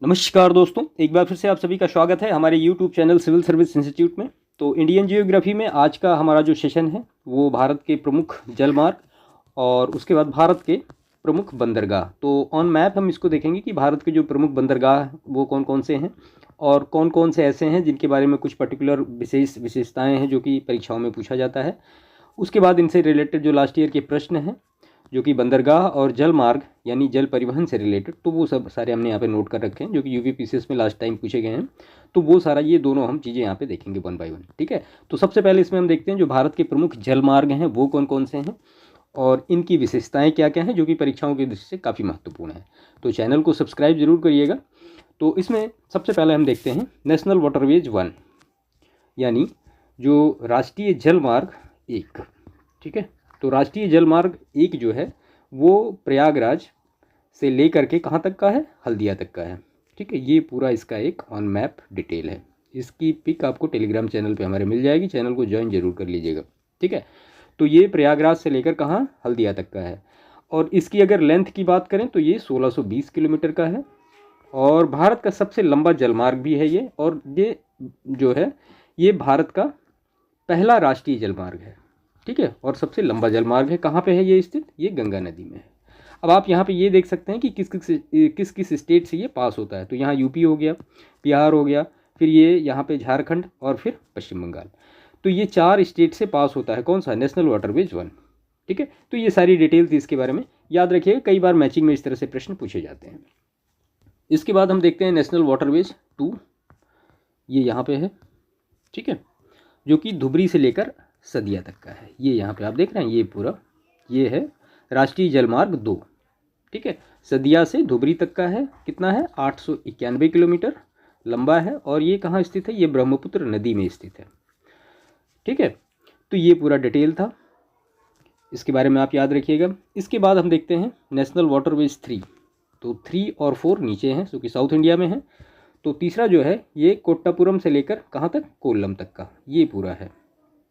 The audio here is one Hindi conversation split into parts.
नमस्कार दोस्तों, एक बार फिर से आप सभी का स्वागत है हमारे YouTube channel civil service institute में। तो इंडियन जियोग्राफी में आज का हमारा जो सेशन है वो भारत के प्रमुख जलमार्ग और उसके बाद भारत के प्रमुख बंदरगाह। तो ऑन मैप हम इसको देखेंगे कि भारत के जो प्रमुख बंदरगाह वो कौन कौन से हैं और कौन कौन से ऐसे हैं जिनके बारे में कुछ पर्टिकुलर विशेषताएँ हैं जो कि परीक्षाओं में पूछा जाता है। उसके बाद इनसे रिलेटेड जो लास्ट ईयर के प्रश्न हैं जो कि बंदरगाह और जल मार्ग यानी जल परिवहन से रिलेटेड, तो वो सब सारे हमने यहाँ पे नोट कर रखे हैं जो कि यूपीपीसीएस में लास्ट टाइम पूछे गए हैं। तो वो सारा ये दोनों हम चीज़ें यहाँ पे देखेंगे वन बाय वन। ठीक है, तो सबसे पहले इसमें हम देखते हैं जो भारत के प्रमुख जल मार्ग हैं वो कौन कौन से हैं और इनकी विशेषताएँ क्या क्या हैं जो कि परीक्षाओं की दृष्टि से काफ़ी महत्वपूर्ण है। तो चैनल को सब्सक्राइब जरूर करिएगा। तो इसमें सबसे पहले हम देखते हैं नेशनल वाटरवेज 1 यानी जो राष्ट्रीय जल मार्ग 1। ठीक है, तो राष्ट्रीय जल मार्ग 1 जो है वो प्रयागराज से लेकर के कहाँ तक का है, हल्दिया तक का है। ठीक है, ये पूरा इसका एक ऑन मैप डिटेल है। इसकी पिक आपको टेलीग्राम चैनल पे हमारे मिल जाएगी, चैनल को ज्वाइन जरूर कर लीजिएगा। ठीक है, तो ये प्रयागराज से लेकर कहाँ, हल्दिया तक का है। और इसकी अगर लेंथ की बात करें तो ये 1620 किलोमीटर का है और भारत का सबसे लंबा जलमार्ग भी है ये। और ये जो है ये भारत का पहला राष्ट्रीय जलमार्ग है। ठीक है, और सबसे लंबा जलमार्ग है। कहाँ पे है ये स्थित, ये गंगा नदी में है। अब आप यहाँ पे ये देख सकते हैं कि किस किस स्टेट से ये पास होता है। तो यहाँ यूपी हो गया, बिहार हो गया, फिर ये यहाँ पे झारखंड और फिर पश्चिम बंगाल। तो ये 4 स्टेट से पास होता है कौन सा, नेशनल वाटरवेज 1। ठीक है, तो ये सारी डिटेल थी इसके बारे में, याद रखिएगा, कई बार मैचिंग में इस तरह से प्रश्न पूछे जाते हैं। इसके बाद हम देखते हैं नेशनल वाटरवेज 2, ये यहाँ पे है। ठीक है, जो कि धुबरी से लेकर सदिया तक का है। ये यहाँ पे आप देख रहे हैं, ये पूरा ये है राष्ट्रीय जलमार्ग 2। ठीक है, सदिया से धुबरी तक का है। कितना है, 891 किलोमीटर लंबा है। और ये कहाँ स्थित है, ये ब्रह्मपुत्र नदी में स्थित है। ठीक है, तो ये पूरा डिटेल था, इसके बारे में आप याद रखिएगा। इसके बाद हम देखते हैं नेशनल वाटरवेज 3। तो 3 और 4 नीचे हैं क्योंकि साउथ इंडिया में है। तो तीसरा जो है ये कोट्टापुरम से लेकर कहाँ तक, कोल्लम तक का, ये पूरा है।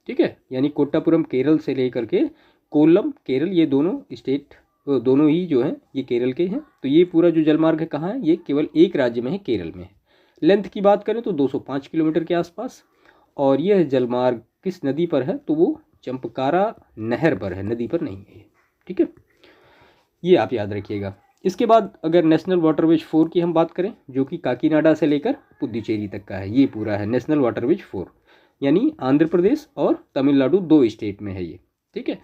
ठीक है, यानी कोट्टापुरम केरल से लेकर के कोल्लम केरल, ये दोनों स्टेट दोनों ही जो हैं ये केरल के हैं। तो ये पूरा जो जलमार्ग है कहाँ है, ये केवल एक राज्य में है, केरल में है। लेंथ की बात करें तो 205 किलोमीटर के आसपास। और यह जलमार्ग किस नदी पर है, तो वो चंपकारा नहर पर है, नदी पर नहीं है। ठीक है, ये आप याद रखिएगा। इसके बाद अगर नेशनल वाटरवेज 4 की हम बात करें जो कि काकीनाडा से लेकर पुद्दुचेरी तक का है, ये पूरा है नेशनल वाटरवेज 4, यानी आंध्र प्रदेश और तमिलनाडु 2 स्टेट में है ये। ठीक है,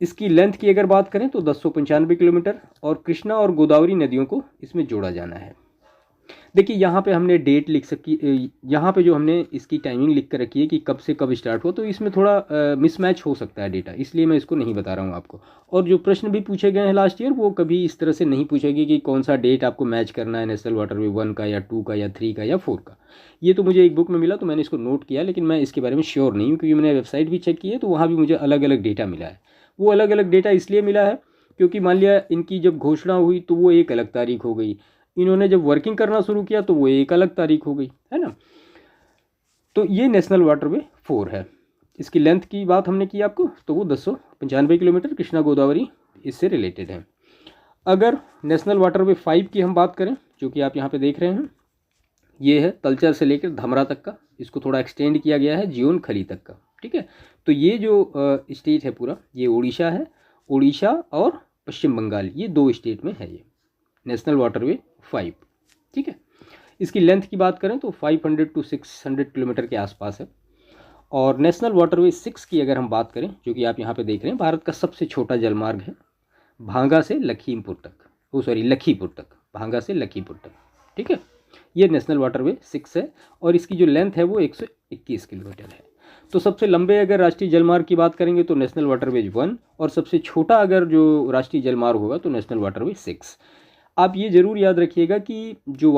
इसकी लेंथ की अगर बात करें तो 1095 किलोमीटर और कृष्णा और गोदावरी नदियों को इसमें जोड़ा जाना है। देखिए यहाँ पे हमने डेट लिख सकी, यहाँ पे जो हमने इसकी टाइमिंग लिख कर रखी है कि कब से कब स्टार्ट हो, तो इसमें थोड़ा मिसमैच हो सकता है डेटा, इसलिए मैं इसको नहीं बता रहा हूँ आपको। और जो प्रश्न भी पूछे गए हैं लास्ट ईयर वो कभी इस तरह से नहीं पूछेगी कि कौन सा डेट आपको मैच करना है नेशनल वाटरवे 1 का या 2 का या 3 का या 4 का। ये तो मुझे एक बुक में मिला तो मैंने इसको नोट किया, लेकिन मैं इसके बारे में श्योर नहीं हूँ क्योंकि मैंने वेबसाइट भी चेक की है तो वहाँ भी मुझे अलग अलग डेटा मिला है। वो अलग अलग डेटा इसलिए मिला है क्योंकि मान लिया इनकी जब घोषणा हुई तो वो एक अलग तारीख हो गई, इन्होंने जब वर्किंग करना शुरू किया तो वो एक अलग तारीख हो गई, है ना। तो ये नेशनल वाटरवे 4 है। इसकी लेंथ की बात हमने की आपको, तो वो 1095 किलोमीटर कृष्णा गोदावरी इससे रिलेटेड है। अगर नेशनल वाटरवे 5 की हम बात करें जो कि आप यहाँ पे देख रहे हैं, ये है तलचर से लेकर धमरा तक का, इसको थोड़ा एक्सटेंड किया गया है जीवन खली तक का। ठीक है, तो ये जो स्टेट है पूरा, ये उड़ीसा है, उड़ीसा और पश्चिम बंगाल, ये 2 स्टेट में है ये नेशनल वाटरवे 5। ठीक है, इसकी लेंथ की बात करें तो 500 to 600 किलोमीटर के आसपास है। और नेशनल वाटरवे 6 की अगर हम बात करें जो कि आप यहाँ पे देख रहे हैं, भारत का सबसे छोटा जलमार्ग है, भांगा से लखीमपुर तक, लखीपुर तक, भांगा से लखीपुर तक। ठीक है, ये नेशनल वाटरवे 6 है और इसकी जो लेंथ है वो 121 किलोमीटर है। तो सबसे लंबे अगर राष्ट्रीय जलमार्ग की बात करेंगे तो नेशनल वाटरवेज 1, और सबसे छोटा अगर जो राष्ट्रीय जलमार्ग होगा तो नेशनल वाटरवे 6। आप ये ज़रूर याद रखिएगा कि जो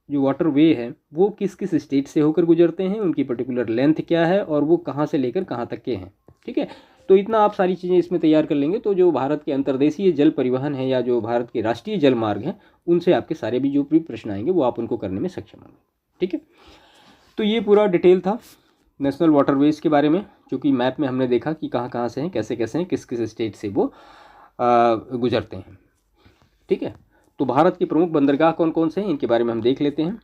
वाटरवे है वो किस किस स्टेट से होकर गुजरते हैं, उनकी पर्टिकुलर लेंथ क्या है और वो कहाँ से लेकर कहाँ तक के हैं। ठीक है, तो इतना आप सारी चीज़ें इसमें तैयार कर लेंगे तो जो भारत के अंतर्देशीय जल परिवहन है या जो भारत के राष्ट्रीय जल मार्ग हैं उनसे आपके सारे भी जो भी प्रश्न आएंगे वो आप उनको करने में सक्षम होंगे। ठीक है, तो ये पूरा डिटेल था नेशनल वाटरवेज के बारे में जो कि मैप में हमने देखा कि कहाँ कहाँ से हैं, कैसे कैसे हैं, किस किस स्टेट से वो गुजरते हैं। ठीक है, तो भारत के प्रमुख बंदरगाह कौन कौन से हैं इनके बारे में हम देख लेते हैं।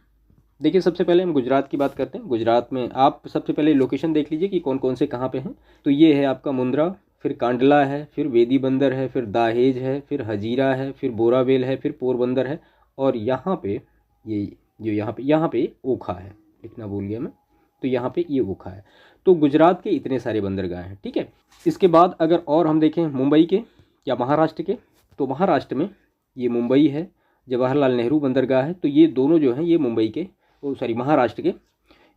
देखिए, सबसे पहले हम गुजरात की बात करते हैं। गुजरात में आप सबसे पहले लोकेशन देख लीजिए कि कौन कौन से कहाँ पे हैं। तो ये है आपका मुंद्रा, फिर कांडला है, फिर वेदी बंदर है, फिर दाहेज है, फिर हजीरा है, फिर बोरावेल है, फिर पोरबंदर है, और यहाँ पे ये जो यहाँ पे ओखा है, लिखना भूल गया मैं, तो यहाँ पे ये ओखा है। तो गुजरात के इतने सारे बंदरगाह हैं, ठीक है। इसके बाद अगर और हम देखें मुंबई के या महाराष्ट्र के, तो महाराष्ट्र में ये मुंबई है, जवाहरलाल नेहरू बंदरगाह है। तो ये दोनों जो हैं ये मुंबई के महाराष्ट्र के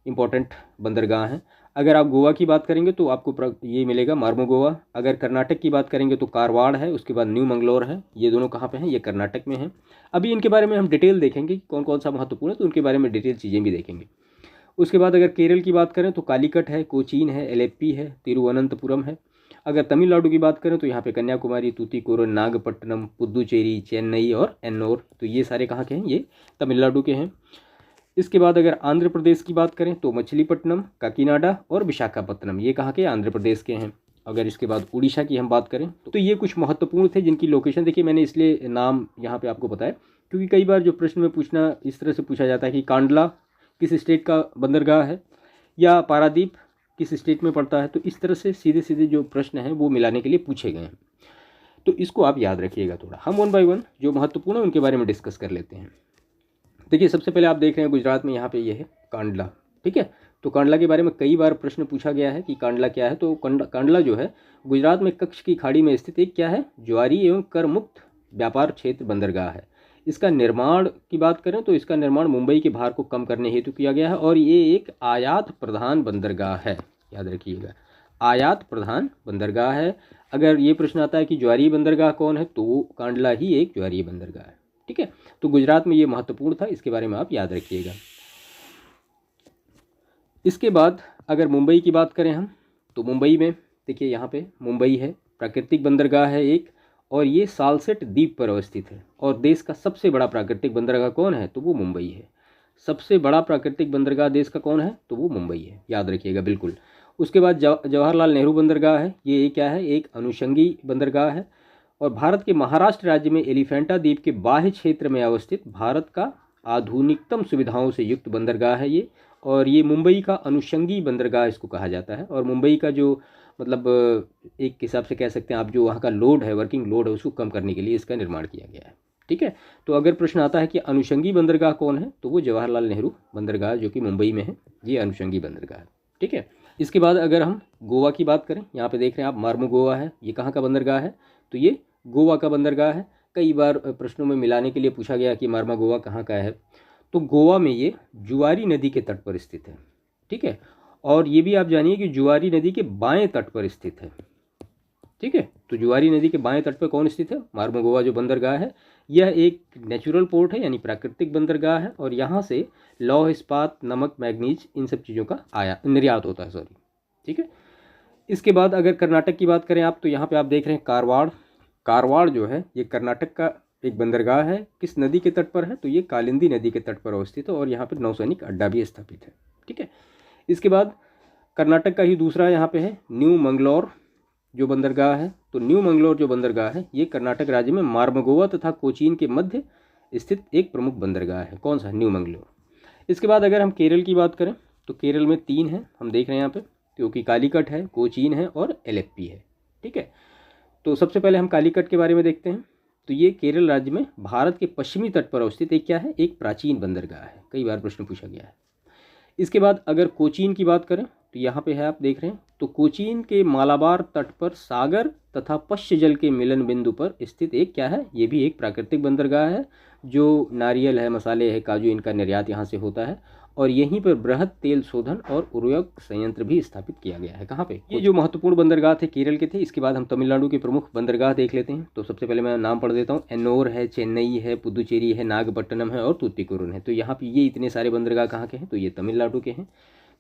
इम्पोर्टेंट बंदरगाह हैं। अगर आप गोवा की बात करेंगे तो आपको ये मिलेगा मार्मोगोवा। अगर कर्नाटक की बात करेंगे तो कारवाड़ है, उसके बाद न्यू मंगलोर है। ये दोनों कहाँ पे हैं? ये कर्नाटक में हैं। अभी इनके बारे में हम डिटेल देखेंगे कि कौन कौन सा महत्वपूर्ण है, तो उनके बारे में डिटेल चीज़ें भी देखेंगे। उसके बाद अगर केरल की बात करें तो कालीकट है, कोचीन है, एलेप्पी है, तिरुवनंतपुरम है। अगर तमिलनाडु की बात करें तो यहाँ पे कन्याकुमारी, तूतीकोरन, नागपट्टनम, पुदुचेरी, चेन्नई और एन्नोर। तो ये सारे कहाँ के हैं? ये तमिलनाडु के हैं। इसके बाद अगर आंध्र प्रदेश की बात करें तो मछलीपट्टनम, काकीनाडा और विशाखापट्टनम, ये कहाँ के? आंध्र प्रदेश के हैं। अगर इसके बाद उड़ीसा की हम बात करें तो ये कुछ महत्वपूर्ण थे जिनकी लोकेशन देखिए मैंने इसलिए नाम यहाँ पे आपको बताया क्योंकि कई बार जो प्रश्न में पूछना इस तरह से पूछा जाता है कि कांडला किस स्टेट का बंदरगाह है या पारादीप किस स्टेट में पड़ता है, तो इस तरह से सीधे सीधे जो प्रश्न हैं वो मिलाने के लिए पूछे गए हैं। तो इसको आप याद रखिएगा थोड़ा। हम 1 बाय 1 जो महत्वपूर्ण है उनके बारे में डिस्कस कर लेते हैं। देखिए, सबसे पहले आप देख रहे हैं गुजरात में यहाँ पे ये है कांडला, ठीक है। तो कांडला के बारे में कई बार प्रश्न पूछा गया है कि कांडला क्या है। तो कांडला जो है गुजरात में कच्छ की खाड़ी में स्थित एक क्या है? ज्वारी एवं कर मुक्त व्यापार क्षेत्र बंदरगाह है। इसका निर्माण की बात करें तो इसका निर्माण मुंबई के भार को कम करने हेतु किया गया है और ये एक आयात प्रधान बंदरगाह है, याद रखिएगा, आयात प्रधान बंदरगाह है। अगर ये प्रश्न आता है कि ज्वारी बंदरगाह कौन है, तो कांडला ही एक ज्वारी बंदरगाह है, ठीक है। तो गुजरात में ये महत्वपूर्ण था, इसके बारे में आप याद रखिएगा। इसके बाद अगर मुंबई की बात करें हम, तो मुंबई में देखिए यहाँ पे मुंबई है, प्राकृतिक बंदरगाह है एक, और ये सालसेट द्वीप पर अवस्थित है। और देश का सबसे बड़ा प्राकृतिक बंदरगाह कौन है? तो वो मुंबई है। सबसे बड़ा प्राकृतिक बंदरगाह देश का कौन है? तो वो मुंबई है, याद रखिएगा बिल्कुल। उसके बाद जवाहरलाल नेहरू बंदरगाह है, ये क्या है? एक अनुषंगी बंदरगाह है और भारत के महाराष्ट्र राज्य में एलिफेंटा द्वीप के बाह्य क्षेत्र में अवस्थित भारत का आधुनिकतम सुविधाओं से युक्त बंदरगाह है ये। और ये मुंबई का अनुषंगी बंदरगाह इसको कहा जाता है। और मुंबई का जो मतलब एक हिसाब से कह सकते हैं आप, जो वहाँ का लोड है, वर्किंग लोड है, उसको कम करने के लिए इसका निर्माण किया गया है, ठीक है। तो अगर प्रश्न आता है कि अनुषंगी बंदरगाह कौन है, तो वो जवाहरलाल नेहरू बंदरगाह जो कि मुंबई में है, ये अनुषंगी बंदरगाह है, ठीक है। इसके बाद अगर हम गोवा की बात करें, यहाँ पे देख रहे हैं आप मार्मो गोवा है, ये कहाँ का बंदरगाह है? तो ये गोवा का बंदरगाह है। कई बार प्रश्नों में मिलाने के लिए पूछा गया कि मार्मा गोवा कहाँ का है, तो गोवा में ये जुआरी नदी के तट पर स्थित है, ठीक है। और ये भी आप जानिए कि जुआरी नदी के बाएं तट पर स्थित है, ठीक है। तो जुआरी नदी के बाएं तट पर कौन स्थित है? मार्मा गोवा जो बंदरगाह है, यह एक नेचुरल पोर्ट है, यानी प्राकृतिक बंदरगाह है। और यहाँ से लौह इस्पात, नमक, मैग्नीज, इन सब चीज़ों का निर्यात होता है, सॉरी, ठीक है। इसके बाद अगर कर्नाटक की बात करें आप, तो यहाँ पे आप देख रहे हैं कारवाड़। कारवाड़ जो है ये कर्नाटक का एक बंदरगाह है। किस नदी के तट पर है? तो ये कालिंदी नदी के तट पर अवस्थित है और यहाँ पर नौसैनिक अड्डा भी स्थापित है, ठीक है। इसके बाद कर्नाटक का ही दूसरा यहाँ पे है न्यू मंगलोर जो बंदरगाह है। तो न्यू मंगलोर जो बंदरगाह है ये कर्नाटक राज्य में मार्मगोवा तथा कोचीन के मध्य स्थित एक प्रमुख बंदरगाह है। कौन सा? न्यू मंगलोर। इसके बाद अगर हम केरल की बात करें तो केरल में 3 हैं, हम देख रहे हैं यहाँ पे, क्योंकि कालीकट है, कोचीन है और एलेप्पी है, ठीक है। तो सबसे पहले हम कालीकट के बारे में देखते हैं। तो ये केरल राज्य में भारत के पश्चिमी तट पर अवस्थित एक क्या है? एक प्राचीन बंदरगाह है, कई बार प्रश्न पूछा गया है। इसके बाद अगर कोचीन की बात करें तो यहाँ पे है, आप देख रहे हैं, तो कोचीन के मालाबार तट पर सागर तथा पश्च जल के मिलन बिंदु पर स्थित एक क्या है? ये भी एक प्राकृतिक बंदरगाह है। जो नारियल है, मसाले है, काजू, इनका निर्यात यहाँ से होता है। और यहीं पर बृहद तेल शोधन और उर्वरक संयंत्र भी स्थापित किया गया है। कहाँ पे? ये जो महत्वपूर्ण बंदरगाह थे केरल के थे। इसके बाद हम तमिलनाडु के प्रमुख बंदरगाह देख लेते हैं। तो सबसे पहले मैं नाम पढ़ देता हूँ। एन्नोर है, चेन्नई है, पुदुचेरी है, नागपट्टनम है और तूतीकोरन है। तो यहाँ पे ये इतने सारे बंदरगाह कहाँ के हैं? तो ये तमिलनाडु के हैं।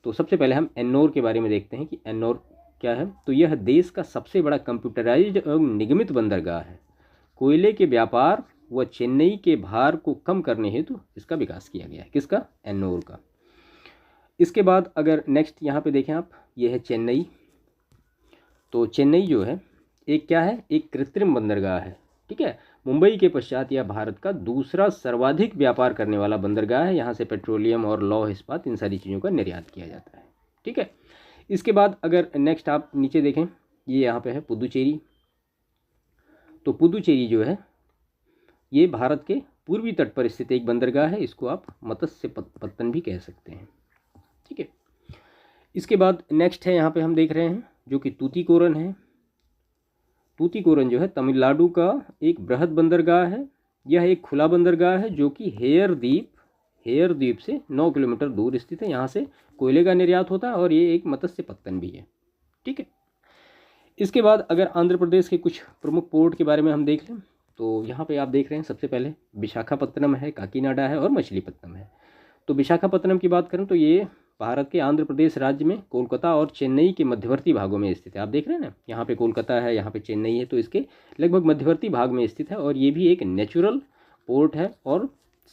तो सबसे पहले हम एन्नोर के बारे में देखते हैं कि एन्नोर क्या है। तो यह देश का सबसे बड़ा कंप्यूटराइज्ड एवं निगमित बंदरगाह है। कोयले के व्यापार व चेन्नई के भार को कम करने हेतु इसका विकास किया गया है। किसका? एन्नोर का। इसके बाद अगर नेक्स्ट यहाँ पे देखें आप, ये है चेन्नई। तो चेन्नई जो है एक क्या है? एक कृत्रिम बंदरगाह है, ठीक है। मुंबई के पश्चात यह भारत का दूसरा सर्वाधिक व्यापार करने वाला बंदरगाह है। यहाँ से पेट्रोलियम और लौह इस्पात इन सारी चीज़ों का निर्यात किया जाता है। ठीक है, इसके बाद अगर नेक्स्ट आप नीचे देखें, ये यहाँ पे है पुदुचेरी। तो पुदुचेरी जो है ये भारत के पूर्वी तट पर स्थित एक बंदरगाह है। इसको आप मत्स्य पत्तन भी कह सकते हैं। ठीक है, इसके बाद नेक्स्ट है यहाँ पे हम देख रहे हैं जो कि तूतीकोरन है। तूतीकोरन जो है तमिलनाडु का एक बृहद बंदरगाह है। यह एक खुला बंदरगाह है जो कि हेयर द्वीप से 9 किलोमीटर दूर स्थित है। यहाँ से कोयले का निर्यात होता है और ये एक मत्स्य पत्तन भी है। ठीक है, इसके बाद अगर आंध्र प्रदेश के कुछ प्रमुख पोर्ट के बारे में हम देख लें तो यहाँ पे आप देख रहे हैं सबसे पहले विशाखापत्तनम है, काकीनाडा है और मछलीपत्तनम है। तो विशाखापत्तनम की बात करें तो ये भारत के आंध्र प्रदेश राज्य में कोलकाता और चेन्नई के मध्यवर्ती भागों में स्थित है। आप देख रहे हैं ना, यहाँ पे कोलकाता है, यहाँ पे चेन्नई है, तो इसके लगभग मध्यवर्ती भाग में स्थित है और ये भी एक नेचुरल पोर्ट है। और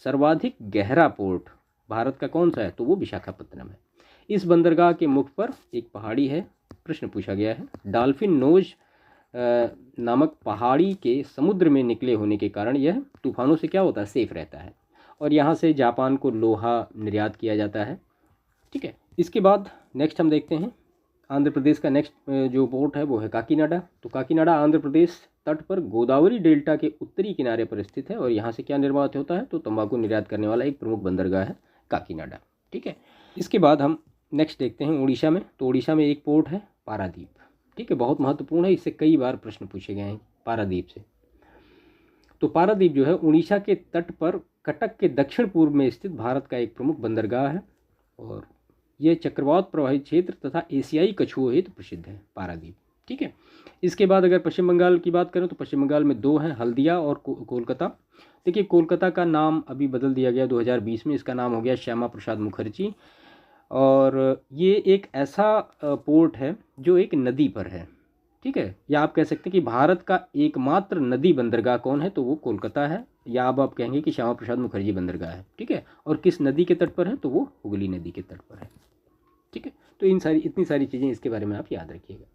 सर्वाधिक गहरा पोर्ट भारत का कौन सा है, तो वो विशाखापत्तनम है। इस बंदरगाह के मुख पर एक पहाड़ी है। प्रश्न पूछा गया है, डॉल्फिन नोज नामक पहाड़ी के समुद्र में निकले होने के कारण यह तूफानों से क्या होता है, सेफ रहता है। और यहाँ से जापान को लोहा निर्यात किया जाता है। ठीक है, इसके बाद नेक्स्ट हम देखते हैं आंध्र प्रदेश का नेक्स्ट जो पोर्ट है वो है काकीनाडा। तो काकीनाडा आंध्र प्रदेश तट पर गोदावरी डेल्टा के उत्तरी किनारे पर स्थित है और यहाँ से क्या निर्यात होता है, तो तंबाकू निर्यात करने वाला एक प्रमुख बंदरगाह है काकीनाडा। ठीक है, इसके बाद हम नेक्स्ट देखते हैं उड़ीसा में। तो उड़ीसा में एक पोर्ट है पारादीप। ठीक है, बहुत महत्वपूर्ण है, इससे कई बार प्रश्न पूछे गए हैं पारादीप से। तो पारादीप जो है उड़ीसा के तट पर कटक के दक्षिण पूर्व में स्थित भारत का एक प्रमुख बंदरगाह है और यह चक्रवात प्रभावित क्षेत्र तथा एशियाई कछुओं हेतु प्रसिद्ध है पारादीप। ठीक है, इसके बाद अगर पश्चिम बंगाल की बात करें तो पश्चिम बंगाल में दो हैं, हल्दिया और कोलकाता। देखिए, कोलकाता का नाम अभी बदल दिया गया 2020 में, इसका नाम हो गया श्यामा प्रसाद मुखर्जी। और ये एक ऐसा पोर्ट है जो एक नदी पर है। ठीक है, या आप कह सकते हैं कि भारत का एकमात्र नदी बंदरगाह कौन है, तो वो कोलकाता है, या अब आप कहेंगे कि श्यामा प्रसाद मुखर्जी बंदरगाह है। ठीक है, और किस नदी के तट पर है, तो वो हुगली नदी के तट पर है। ठीक है, तो इतनी सारी चीज़ें इसके बारे में आप याद रखिएगा।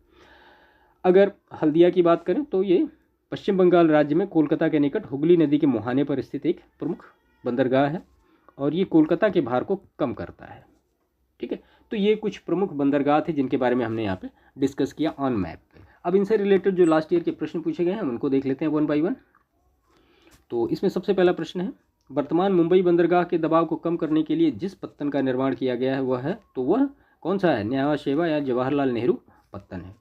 अगर हल्दिया की बात करें तो ये पश्चिम बंगाल राज्य में कोलकाता के निकट हुगली नदी के मुहाने पर स्थित एक प्रमुख बंदरगाह है और ये कोलकाता के भार को कम करता है। ठीक है, तो ये कुछ प्रमुख बंदरगाह थे जिनके बारे में हमने यहाँ पे डिस्कस किया ऑन मैप पे। अब इनसे रिलेटेड जो लास्ट ईयर के प्रश्न पूछे गए हैं हम उनको देख लेते हैं 1 बाय 1। तो इसमें सबसे पहला प्रश्न है, वर्तमान मुंबई बंदरगाह के दबाव को कम करने के लिए जिस पत्तन का निर्माण किया गया है वह कौन सा है, न्यावा शेवा या जवाहरलाल नेहरू पत्तन है।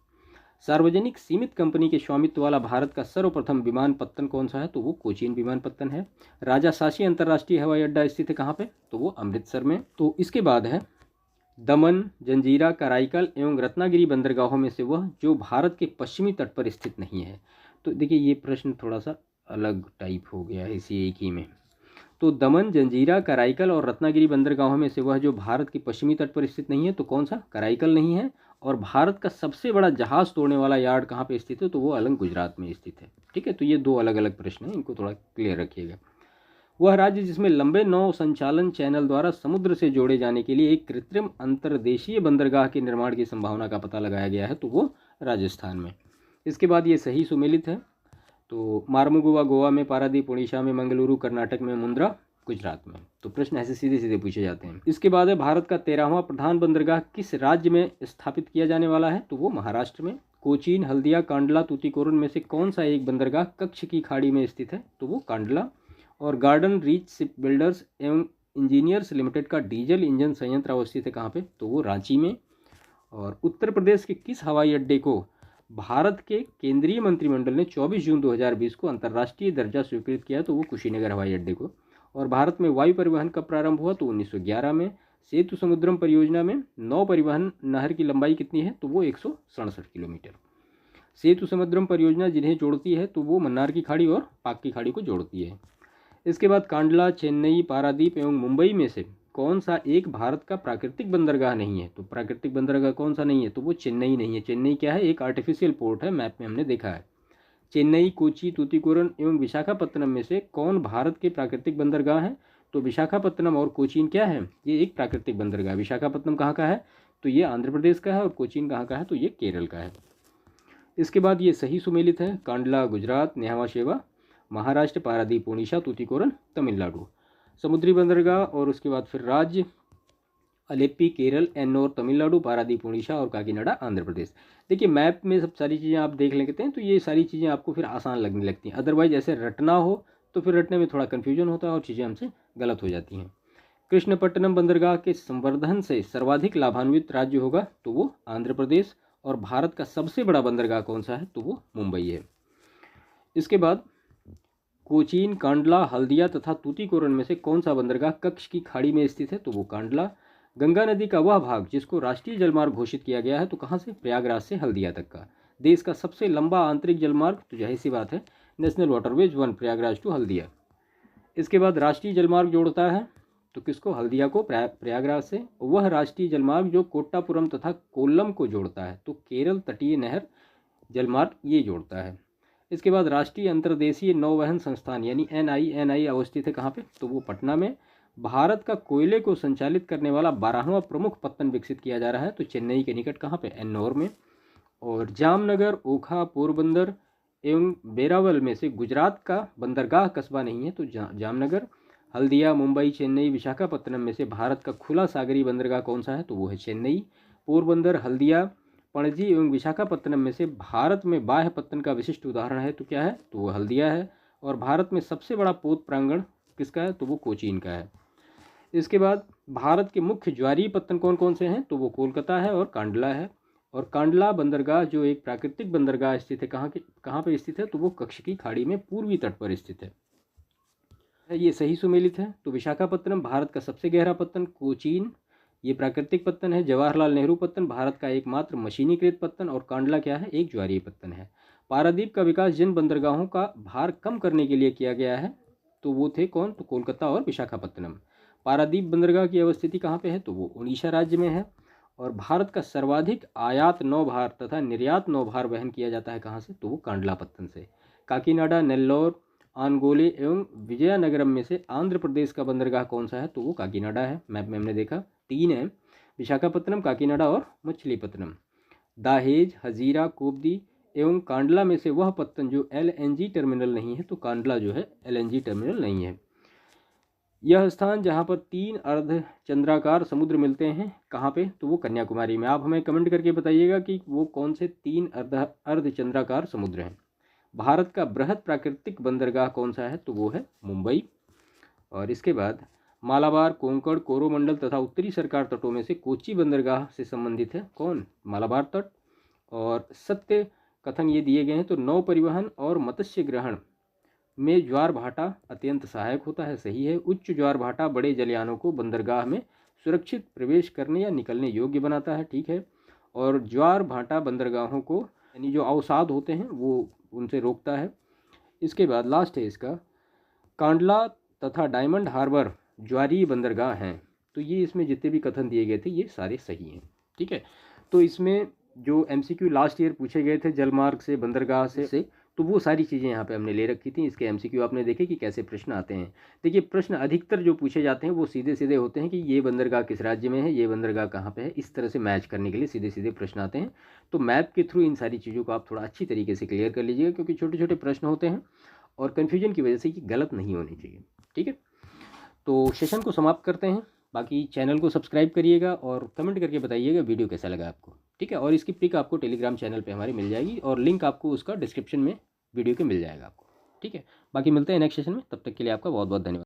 सार्वजनिक सीमित कंपनी के स्वामित्व वाला भारत का सर्वप्रथम विमान पत्तन कौन सा है, तो वो कोचीन विमान पत्तन है। राजा साशी अंतर्राष्ट्रीय हवाई अड्डा स्थित है कहाँ पे, तो वो अमृतसर में। तो इसके बाद है दमन, जंजीरा, कराईकल एवं रत्नागिरी बंदरगाहों में से वह जो भारत के पश्चिमी तट पर स्थित नहीं है। तो देखिए, ये प्रश्न थोड़ा सा अलग टाइप हो गया है इसी एक ही में। तो दमन, जंजीरा, कराईकल और रत्नागिरी बंदरगाहों में से वह जो भारत के पश्चिमी तट पर स्थित नहीं है, तो कौन सा, कराईकल नहीं है। और भारत का सबसे बड़ा जहाज तोड़ने वाला यार्ड कहाँ पे स्थित है, तो वो अलंग गुजरात में स्थित है। ठीक है, तो ये दो अलग अलग प्रश्न हैं, इनको थोड़ा क्लियर रखिएगा। वह राज्य जिसमें लंबे नौ संचालन चैनल द्वारा समुद्र से जोड़े जाने के लिए एक कृत्रिम अंतर्देशीय बंदरगाह के निर्माण की संभावना का पता लगाया गया है, तो वो राजस्थान में। इसके बाद ये सही सुमेलित है। तो मार्मुगुवा गोवा में, पारादीप उड़ीसा में, मंगलुरु कर्नाटक में, मुंद्रा गुजरात में। तो प्रश्न ऐसे सीधे सीधे पूछे जाते हैं। इसके बाद है भारत का 13वां प्रधान बंदरगाह किस राज्य में स्थापित किया जाने वाला है, तो वो महाराष्ट्र में। कोचीन, हल्दिया, कांडला, तूतीकोरन में से कौन सा एक बंदरगाह कच्छ की खाड़ी में स्थित है, तो वो कांडला। और गार्डन रीच शिप बिल्डर्स एवं इंजीनियर्स लिमिटेड का डीजल इंजन संयंत्र अवस्थित है कहाँ पे, तो वो रांची में। और उत्तर प्रदेश के किस हवाई अड्डे को भारत के केंद्रीय मंत्रिमंडल ने 24 जून 2020 को अंतर्राष्ट्रीय दर्जा स्वीकृत किया, तो वो कुशीनगर हवाई अड्डे को। और भारत में वायु परिवहन कब प्रारंभ हुआ, तो 1911 में। सेतु समुद्रम परियोजना में नौ परिवहन नहर की लंबाई कितनी है, तो वो 167 किलोमीटर। सेतु समुद्रम परियोजना जिन्हें जोड़ती है, तो वो मन्नार की खाड़ी और पाक की खाड़ी को जोड़ती है। इसके बाद कांडला, चेन्नई, पारादीप एवं मुंबई में से कौन सा एक भारत का प्राकृतिक बंदरगाह नहीं है, तो प्राकृतिक बंदरगाह कौन सा नहीं है, तो वो चेन्नई नहीं है। चेन्नई क्या है, एक आर्टिफिशियल पोर्ट है, मैप में हमने देखा है। चेन्नई, कोची, तूतीकोरन एवं विशाखापत्तनम में से कौन भारत के प्राकृतिक बंदरगाह है, तो विशाखापत्तनम और कोचीन क्या है, ये एक प्राकृतिक बंदरगाह। विशाखापत्तनम कहाँ का है, तो ये आंध्र प्रदेश का है। और कोचीन कहाँ का है, तो ये केरल का है। इसके बाद ये सही सुमेलित है, कांडला गुजरात, न्यावा शेवा महाराष्ट्र, पारादीप ओडिशा, तूतीकोरन तमिलनाडु। समुद्री बंदरगाह और उसके बाद फिर राज्य अलेप्पी केरल, एन्नोर तमिलनाडु, पारादीप ओडिशा और काकीनाडा आंध्र प्रदेश। देखिए मैप में सब सारी चीज़ें आप देख लेते हैं तो ये सारी चीज़ें आपको फिर आसान लगने लगती हैं। अदरवाइज ऐसे रटना हो तो फिर रटने में थोड़ा कन्फ्यूजन होता है और चीज़ें हमसे गलत हो जाती हैं। कृष्णपट्टनम बंदरगाह के संवर्धन से सर्वाधिक लाभान्वित राज्य होगा तो वो आंध्र प्रदेश, और भारत का सबसे बड़ा बंदरगाह कौन सा है तो वो मुंबई है। इसके बाद कोचीन, कांडला, हल्दिया तथा तूतीकोरन में से कौन सा बंदरगाह कच्छ की खाड़ी में स्थित है तो वो कांडला। गंगा नदी का वह भाग जिसको राष्ट्रीय जलमार्ग घोषित किया गया है तो कहाँ से, प्रयागराज से हल्दिया तक का। देश का सबसे लंबा आंतरिक जलमार्ग तो जाहिर सी बात है national waterways 1 Prayagraj to Haldia. इसके बाद राष्ट्रीय जलमार्ग जोड़ता है तो किसको, हल्दिया को प्रयागराज से। वह राष्ट्रीय जलमार्ग जो कोट्टापुरम तथा कोल्लम को जोड़ता है तो केरल तटीय नहर जलमार्ग ये जोड़ता है। इसके बाद राष्ट्रीय अंतर्देशीय नौवहन संस्थान यानी NINI अवस्थित है कहाँ पे तो वो पटना में। भारत का कोयले को संचालित करने वाला 12वां प्रमुख पत्तन विकसित किया जा रहा है तो चेन्नई के निकट कहाँ पे, एन्नौर में। और जामनगर, ओखा, पोरबंदर एवं वेरावल में से गुजरात का बंदरगाह कस्बा नहीं है तो जामनगर। हल्दिया, मुंबई, चेन्नई, विशाखापत्तनम में से भारत का खुला सागरी बंदरगाह कौन सा है तो वो है चेन्नई। पोरबंदर, हल्दिया, पणजी एवं विशाखापत्तनम में से भारत में बाह्य पत्तन का विशिष्ट उदाहरण है तो क्या है तो वो हल्दिया है। और भारत में सबसे बड़ा पोत प्रांगण किसका है तो वो कोचीन का है। इसके बाद भारत के मुख्य ज्वारीय पत्तन कौन कौन से हैं तो वो कोलकाता है और कांडला है। और कांडला बंदरगाह जो एक प्राकृतिक बंदरगाह स्थित है कहाँ पर स्थित है तो वो कच्छ की खाड़ी में पूर्वी तट पर स्थित है। ये सही सुमेलित है। तो विशाखापत्तनम भारत का सबसे गहरा पत्तन, कोचीन ये प्राकृतिक पत्तन है, जवाहरलाल नेहरू पत्तन भारत का एकमात्र मशीनीकृत पत्तन, और कांडला क्या है, एक ज्वारीय पत्तन है। पारादीप का विकास जिन बंदरगाहों का भार कम करने के लिए किया गया है तो वो थे कौन तो कोलकाता और विशाखापत्तनम। पारादीप बंदरगाह की अवस्थिति कहाँ पे है तो वो उड़ीसा राज्य में है। और भारत का सर्वाधिक आयात नौभार तथा निर्यात नौभार वहन किया जाता है कहाँ से तो वो कांडला पत्तन से। काकीनाडा, नेल्लौर, आनगोले एवं विजयनगरम में से आंध्र प्रदेश का बंदरगाह कौन सा है तो वो काकीनाडा है। मैप में हमने देखा 3 है, विशाखापत्तनम, काकीनाडा और मछलीपत्तनम। दाहेज, हजीरा, कोबदी एवं कांडला में से वह पत्तन जो LNG टर्मिनल नहीं है तो कांडला जो है LNG टर्मिनल नहीं है। यह स्थान जहाँ पर 3 अर्धचंद्राकार समुद्र मिलते हैं कहाँ पे तो वो कन्याकुमारी में। आप हमें कमेंट करके बताइएगा कि वो कौन से 3 अर्धचंद्राकार समुद्र हैं। भारत का बृहद प्राकृतिक बंदरगाह कौन सा है तो वो है मुंबई। और इसके बाद मालाबार, कोंकण, कोरोमंडल तथा उत्तरी सरकार तटों में से कोच्चि बंदरगाह से संबंधित है कौन, मालाबार तट। और सत्य कथन ये दिए गए हैं तो नौ परिवहन और मत्स्य ग्रहण में ज्वार भाटा अत्यंत सहायक होता है, सही है। उच्च ज्वार भाटा बड़े जलयानों को बंदरगाह में सुरक्षित प्रवेश करने या निकलने योग्य बनाता है, ठीक है। और ज्वार भाटा बंदरगाहों को यानी जो अवसाद होते हैं वो उनसे रोकता है। इसके बाद लास्ट है इसका, कांडला तथा डायमंड हार्बर ज्वारीय बंदरगाह हैं तो ये इसमें जितने भी कथन दिए गए थे ये सारे सही हैं, ठीक है। तो इसमें जो MCQ लास्ट ईयर पूछे गए थे जलमार्ग से, बंदरगाह से तो वो सारी चीज़ें यहाँ पे हमने ले रखी थी। इसके MCQ आपने देखे कि कैसे प्रश्न आते हैं। देखिए प्रश्न अधिकतर जो पूछे जाते हैं वो सीधे सीधे होते हैं कि ये बंदरगाह किस राज्य में है, ये बंदरगाह कहाँ पे है, इस तरह से मैच करने के लिए सीधे सीधे प्रश्न आते हैं। तो मैप के थ्रू इन सारी चीज़ों को आप थोड़ा अच्छी तरीके से क्लियर कर लीजिएगा क्योंकि छोटे छोटे प्रश्न होते हैं और कन्फ्यूजन की वजह से ये गलत नहीं होनी चाहिए, ठीक है। तो सेशन को समाप्त करते हैं। बाकी चैनल को सब्सक्राइब करिएगा और कमेंट करके बताइएगा वीडियो कैसा लगा आपको, ठीक है। और इसकी पिक आपको टेलीग्राम चैनल पे हमारे मिल जाएगी और लिंक आपको उसका डिस्क्रिप्शन में वीडियो के मिल जाएगा आपको, ठीक है। बाकी मिलते हैं नेक्स्ट सेशन में, तब तक के लिए आपका बहुत बहुत धन्यवाद।